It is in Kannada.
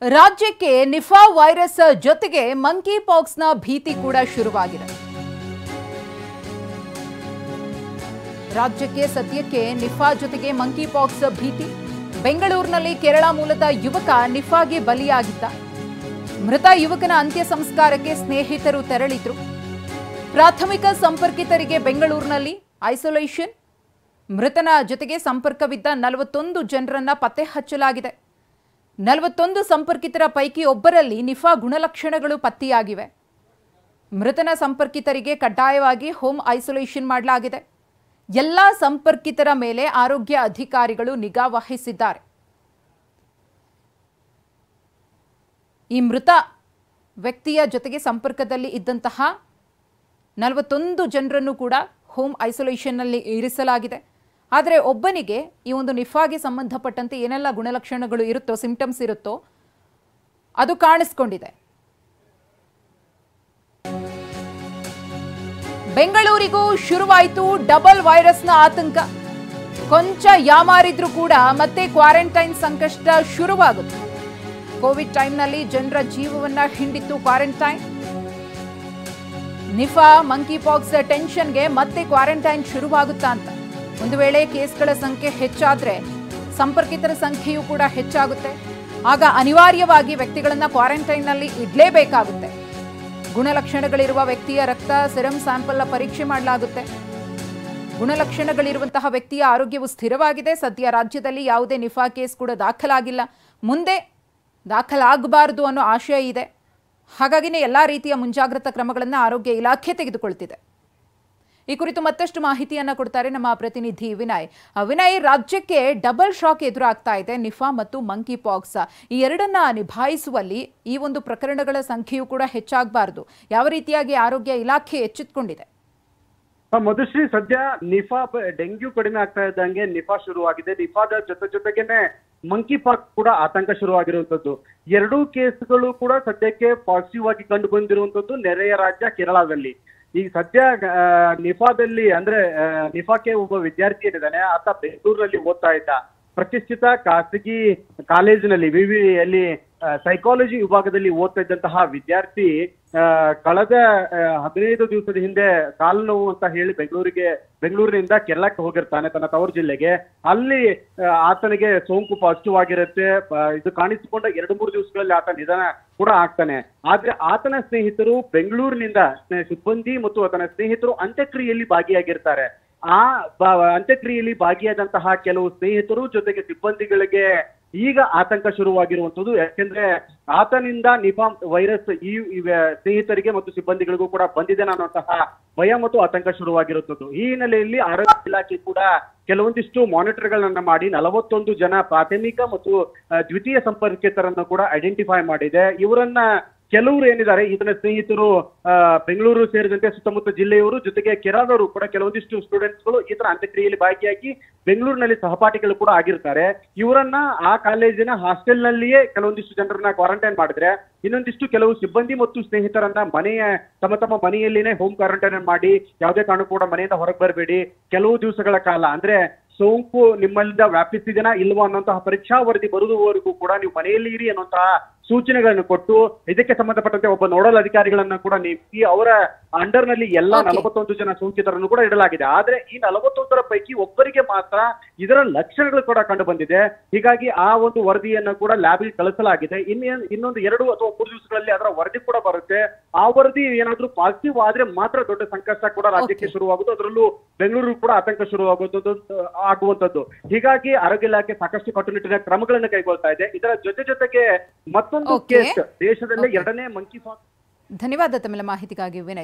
ರಾಜ್ಯಕ್ಕೆ ನಿಫಾ ವೈರಸ್ ಜೊತೆಗೆ ಮಂಕಿ ಪಾಕ್ಸ್ನ ಭೀತಿ ಕೂಡ ಶುರುವಾಗಿದೆ. ರಾಜ್ಯಕ್ಕೆ ಸದ್ಯಕ್ಕೆ ನಿಫಾ ಜೊತೆಗೆ ಮಂಕಿ ಪಾಕ್ಸ್ ಭೀತಿ. ಬೆಂಗಳೂರಿನಲ್ಲಿ ಕೇರಳ ಮೂಲದ ಯುವಕ ನಿಫಾಗೆ ಬಲಿಯಾಗಿದ್ದ. ಮೃತ ಯುವಕನ ಅಂತ್ಯ ಸಂಸ್ಕಾರಕ್ಕೆ ಸ್ನೇಹಿತರು ತೆರಳಿದ್ರು. ಪ್ರಾಥಮಿಕ ಸಂಪರ್ಕಿತರಿಗೆ ಬೆಂಗಳೂರಿನಲ್ಲಿ ಐಸೋಲೇಷನ್. ಮೃತನ ಜೊತೆಗೆ ಸಂಪರ್ಕವಿದ್ದ 41 ಜನರನ್ನ ಪತ್ತೆ ಹಚ್ಚಲಾಗಿದೆ. 41 ಸಂಪರ್ಕಿತರ ಪೈಕಿ ಒಬ್ಬರಲ್ಲಿ ನಿಫಾ ಗುಣಲಕ್ಷಣಗಳು ಪತ್ತೆಯಾಗಿವೆ. ಮೃತನ ಸಂಪರ್ಕಿತರಿಗೆ ಕಡ್ಡಾಯವಾಗಿ ಹೋಮ್ ಐಸೋಲೇಷನ್ ಮಾಡಲಾಗಿದೆ. ಎಲ್ಲ ಸಂಪರ್ಕಿತರ ಮೇಲೆ ಆರೋಗ್ಯ ಅಧಿಕಾರಿಗಳು ನಿಗಾ ವಹಿಸಿದ್ದಾರೆ. ಈ ಮೃತ ವ್ಯಕ್ತಿಯ ಜೊತೆಗೆ ಸಂಪರ್ಕದಲ್ಲಿ ಇದ್ದಂತಹ 41 ಜನರನ್ನು ಕೂಡ ಹೋಮ್ ಐಸೋಲೇಷನ್ನಲ್ಲಿ ಇರಿಸಲಾಗಿದೆ. ಆದರೆ ಒಬ್ಬನಿಗೆ ಈ ಒಂದು ನಿಫಾಗೆ ಸಂಬಂಧಪಟ್ಟಂತೆ ಏನೆಲ್ಲ ಗುಣಲಕ್ಷಣಗಳು ಇರುತ್ತೋ, ಸಿಂಪ್ಟಮ್ಸ್ ಇರುತ್ತೋ ಅದು ಕಾಣಿಸ್ಕೊಂಡಿದೆ. ಬೆಂಗಳೂರಿಗೂ ಶುರುವಾಯಿತು ಡಬಲ್ ವೈರಸ್ನ ಆತಂಕ. ಕೊಂಚ ಯಾಮಾರಿದ್ರೂ ಕೂಡ ಮತ್ತೆ ಕ್ವಾರಂಟೈನ್ ಸಂಕಷ್ಟ ಶುರುವಾಗುತ್ತೆ. ಕೋವಿಡ್ ಟೈಮ್ನಲ್ಲಿ ಜನರ ಜೀವವನ್ನ ಹಿಂಡಿತ್ತು ಕ್ವಾರಂಟೈನ್. ನಿಫಾ ಮಂಕಿ ಪಾಕ್ಸ್ ಟೆನ್ಷನ್ಗೆ ಮತ್ತೆ ಕ್ವಾರಂಟೈನ್ ಶುರುವಾಗುತ್ತಾ ಅಂತ. ಒಂದು ವೇಳೆ ಕೇಸ್ಗಳ ಸಂಖ್ಯೆ ಹೆಚ್ಚಾದ್ರೆ ಸಂಪರ್ಕಿತರ ಸಂಖ್ಯೆಯೂ ಕೂಡ ಹೆಚ್ಚಾಗುತ್ತೆ. ಆಗ ಅನಿವಾರ್ಯವಾಗಿ ವ್ಯಕ್ತಿಗಳನ್ನ ಕ್ವಾರಂಟೈನ್ನಲ್ಲಿ ಇಡಲೇಬೇಕಾಗುತ್ತೆ. ಗುಣಲಕ್ಷಣಗಳಿರುವ ವ್ಯಕ್ತಿಯ ರಕ್ತ ಸಿರಂ ಸ್ಯಾಂಪಲ್ನ ಪರೀಕ್ಷೆ ಮಾಡಲಾಗುತ್ತೆ. ಗುಣಲಕ್ಷಣಗಳಿರುವಂತಹ ವ್ಯಕ್ತಿಯ ಆರೋಗ್ಯವು ಸ್ಥಿರವಾಗಿದೆ. ಸದ್ಯ ರಾಜ್ಯದಲ್ಲಿ ಯಾವುದೇ ನಿಫಾ ಕೇಸ್ ಕೂಡ ದಾಖಲಾಗಿಲ್ಲ. ಮುಂದೆ ದಾಖಲಾಗಬಾರದು ಅನ್ನೋ ಆಶಯ ಇದೆ. ಹಾಗಾಗಿನೇ ಎಲ್ಲ ರೀತಿಯ ಮುಂಜಾಗ್ರತಾ ಕ್ರಮಗಳನ್ನು ಆರೋಗ್ಯ ಇಲಾಖೆ ತೆಗೆದುಕೊಳ್ತಿದೆ. ಈ ಕುರಿತು ಮತ್ತಷ್ಟು ಮಾಹಿತಿಯನ್ನು ಕೊಡ್ತಾರೆ ನಮ್ಮ ಪ್ರತಿನಿಧಿ ವಿನಯ್. ವಿನಯ್, ರಾಜ್ಯಕ್ಕೆ ಡಬಲ್ ಶಾಕ್ ಎದುರಾಗ್ತಾ ಇದೆ. ನಿಫಾ ಮತ್ತು ಮಂಕಿ ಪಾಕ್ಸ್ ಈ ಎರಡನ್ನ ನಿಭಾಯಿಸುವಲ್ಲಿ ಈ ಒಂದು ಪ್ರಕರಣಗಳ ಸಂಖ್ಯೆಯೂ ಕೂಡ ಹೆಚ್ಚಾಗಬಾರದು. ಯಾವ ರೀತಿಯಾಗಿ ಆರೋಗ್ಯ ಇಲಾಖೆ ಎಚ್ಚೆತ್ತುಕೊಂಡಿದೆ? ಮಧುಶ್ರೀ, ಸದ್ಯ ನಿಫಾ ಡೆಂಗ್ಯೂ ಕಡಿಮೆ ಆಗ್ತಾ ಇದ್ದಂಗೆ ನಿಫಾ ಶುರುವಾಗಿದೆ. ನಿಫಾದ ಜೊತೆಗೇನೆ ಮಂಕಿ ಪಾಕ್ಸ್ ಕೂಡ ಆತಂಕ ಶುರುವಾಗಿರುವಂತದ್ದು. ಎರಡೂ ಕೇಸ್ಗಳು ಕೂಡ ಸದ್ಯಕ್ಕೆ ಪಾಸಿಟಿವ್ ಆಗಿ ಕಂಡು ಬಂದಿರುವಂತದ್ದು ನೆರೆಯ ರಾಜ್ಯ ಕೇರಳದಲ್ಲಿ. ಈಗ ಸದ್ಯ ನಿಫಾದಲ್ಲಿ ಅಂದ್ರೆ ನಿಫಾಕ್ಕೆ ಒಬ್ಬ ವಿದ್ಯಾರ್ಥಿ ಏನಿದ್ದಾನೆ, ಆತ ಬೆಂಗಳೂರಿನಲ್ಲಿ ಓದ್ತಾ ಇದ್ದ. ಪ್ರತಿಷ್ಠಿತ ಖಾಸಗಿ ಕಾಲೇಜಿನಲ್ಲಿ ವಿವಿಯಲ್ಲಿ ಸೈಕಾಲಜಿ ವಿಭಾಗದಲ್ಲಿ ಓದ್ತಾ ಇದ್ದಂತಹ ವಿದ್ಯಾರ್ಥಿ ಕಳೆದ 15 ದಿವಸದ ಹಿಂದೆ ಕಾಲು ನೋವು ಅಂತ ಹೇಳಿ ಬೆಂಗಳೂರಿನಿಂದ ಕೇರಳಕ್ಕೆ ಹೋಗಿರ್ತಾನೆ, ತನ್ನ ತವರು ಜಿಲ್ಲೆಗೆ. ಅಲ್ಲಿ ಆತನಿಗೆ ಸೋಂಕು ಪಾಸಿಟಿವ್ ಆಗಿರುತ್ತೆ. ಇದು ಕಾಣಿಸಿಕೊಂಡ 2-3 ದಿವಸಗಳಲ್ಲಿ ಆತ ನಿಧನ ಕೂಡ ಆಗ್ತಾನೆ. ಆದ್ರೆ ಆತನ ಸ್ನೇಹಿತರು ಬೆಂಗಳೂರಿನಿಂದ ಸಿಬ್ಬಂದಿ ಮತ್ತು ಆತನ ಸ್ನೇಹಿತರು ಅಂತ್ಯಕ್ರಿಯೆಯಲ್ಲಿ ಭಾಗಿಯಾಗಿರ್ತಾರೆ. ಆ ಅಂತ್ಯಕ್ರಿಯೆಯಲ್ಲಿ ಭಾಗಿಯಾದಂತಹ ಕೆಲವು ಸ್ನೇಹಿತರು ಜೊತೆಗೆ ಸಿಬ್ಬಂದಿಗಳಿಗೆ ಈಗ ಆತಂಕ ಶುರುವಾಗಿರುವಂತದ್ದು. ಯಾಕೆಂದ್ರೆ ಆತನಿಂದ ನಿಫಾ ವೈರಸ್ ಈ ಸ್ನೇಹಿತರಿಗೆ ಮತ್ತು ಸಿಬ್ಬಂದಿಗಳಿಗೂ ಕೂಡ ಬಂದಿದೆ ಅನ್ನುವಂತಹ ಭಯ ಮತ್ತು ಆತಂಕ ಶುರುವಾಗಿರುತ್ತದೆ. ಈ ಹಿನ್ನೆಲೆಯಲ್ಲಿ ಆರೋಗ್ಯ ಇಲಾಖೆ ಕೂಡ ಕೆಲವೊಂದಿಷ್ಟು ಮಾನಿಟರ್ಗಳನ್ನ ಮಾಡಿ 41 ಜನ ಪ್ರಾಥಮಿಕ ಮತ್ತು ದ್ವಿತೀಯ ಸಂಪರ್ಕಿತರನ್ನು ಕೂಡ ಐಡೆಂಟಿಫೈ ಮಾಡಿದೆ. ಇವರನ್ನ ಕೆಲವರು ಏನಿದ್ದಾರೆ, ಇದನ್ನ ಸ್ನೇಹಿತರು ಬೆಂಗಳೂರು ಸೇರಿದಂತೆ ಸುತ್ತಮುತ್ತ ಜಿಲ್ಲೆಯವರು ಜೊತೆಗೆ ಕೇರಳದವರು ಕೂಡ ಕೆಲವೊಂದಿಷ್ಟು ಸ್ಟೂಡೆಂಟ್ಸ್ಗಳು ಈ ತರ ಅಂತ್ಯಕ್ರಿಯೆಯಲ್ಲಿ ಭಾಗಿಯಾಗಿ ಬೆಂಗಳೂರಿನಲ್ಲಿ ಸಹಪಾಠಿಗಳು ಕೂಡ ಆಗಿರ್ತಾರೆ. ಇವರನ್ನ ಆ ಕಾಲೇಜಿನ ಹಾಸ್ಟೆಲ್ ನಲ್ಲಿಯೇ ಕೆಲವೊಂದಿಷ್ಟು ಜನರನ್ನ ಕ್ವಾರಂಟೈನ್ ಮಾಡಿದ್ರೆ, ಇನ್ನೊಂದಿಷ್ಟು ಕೆಲವು ಸಿಬ್ಬಂದಿ ಮತ್ತು ಸ್ನೇಹಿತರನ್ನ ತಮ್ಮ ಮನೆಯಲ್ಲಿನೇ ಹೋಮ್ ಕ್ವಾರಂಟೈನ್ ಮಾಡಿ ಯಾವುದೇ ಕಾರಣಕ್ಕೂ ಕೂಡ ಮನೆಯಿಂದ ಹೊರಗೆ ಬರಬೇಡಿ, ಕೆಲವು ದಿವಸಗಳ ಕಾಲ ಅಂದ್ರೆ ಸೋಂಕು ನಿಮ್ಮಲ್ಲಿಂದ ವ್ಯಾಪಿಸಿದೆನಾ ಇಲ್ವಾ ಅನ್ನುವಂತಹ ಪರೀಕ್ಷಾ ವರದಿ ಬರುವವರೆಗೂ ಕೂಡ ನೀವು ಮನೆಯಲ್ಲಿ ಇರಿ ಅನ್ನುವಂತಹ ಸೂಚನೆಗಳನ್ನು ಕೊಟ್ಟು ಇದಕ್ಕೆ ಸಂಬಂಧಪಟ್ಟಂತೆ ಒಬ್ಬ ನೋಡಲ್ ಅಧಿಕಾರಿಗಳನ್ನ ಕೂಡ ನೇಮಿಸಿ ಅವರ ಅಂಡರ್ ನಲ್ಲಿ ಎಲ್ಲ 41 ಜನ ಸೋಂಕಿತರನ್ನು ಕೂಡ ಇಡಲಾಗಿದೆ. ಆದ್ರೆ ಈ 41ರ ಪೈಕಿ ಒಬ್ಬರಿಗೆ ಮಾತ್ರ ಇದರ ಲಕ್ಷಣಗಳು ಕೂಡ ಕಂಡು ಬಂದಿದೆ. ಹೀಗಾಗಿ ಆ ಒಂದು ವರದಿಯನ್ನು ಕೂಡ ಲ್ಯಾಬ್ಗೆ ಕಳಿಸಲಾಗಿದೆ. ಇನ್ನೊಂದು 2 ಅಥವಾ 3 ದಿವಸಗಳಲ್ಲಿ ಅದರ ವರದಿ ಕೂಡ ಬರುತ್ತೆ. ಆ ವರದಿ ಏನಾದ್ರೂ ಪಾಸಿಟಿವ್ ಆದ್ರೆ ಮಾತ್ರ ದೊಡ್ಡ ಸಂಕಷ್ಟ ಕೂಡ ರಾಜ್ಯಕ್ಕೆ ಶುರುವಾಗುವುದು. ಅದರಲ್ಲೂ ಬೆಂಗಳೂರು ಕೂಡ ಆತಂಕ ಆಗುವಂತದ್ದು. ಹೀಗಾಗಿ ಆರೋಗ್ಯ ಇಲಾಖೆ ಸಾಕಷ್ಟು ಕಟ್ಟುನಿಟ್ಟಿನ ಕ್ರಮಗಳನ್ನು ಕೈಗೊಳ್ತಾ ಇದೆ. ಇದರ ಜೊತೆಗೆ ಮತ್ತೊಂದು ಕೇಸ್ ದೇಶದಲ್ಲೇ ಎರಡನೇ ಮಂಕಿ ಪಾಕ್ಸ್. ಧನ್ಯವಾದ ತಮ್ಮ ಮಾಹಿತಿಗಾಗಿ ವಿನಯ್.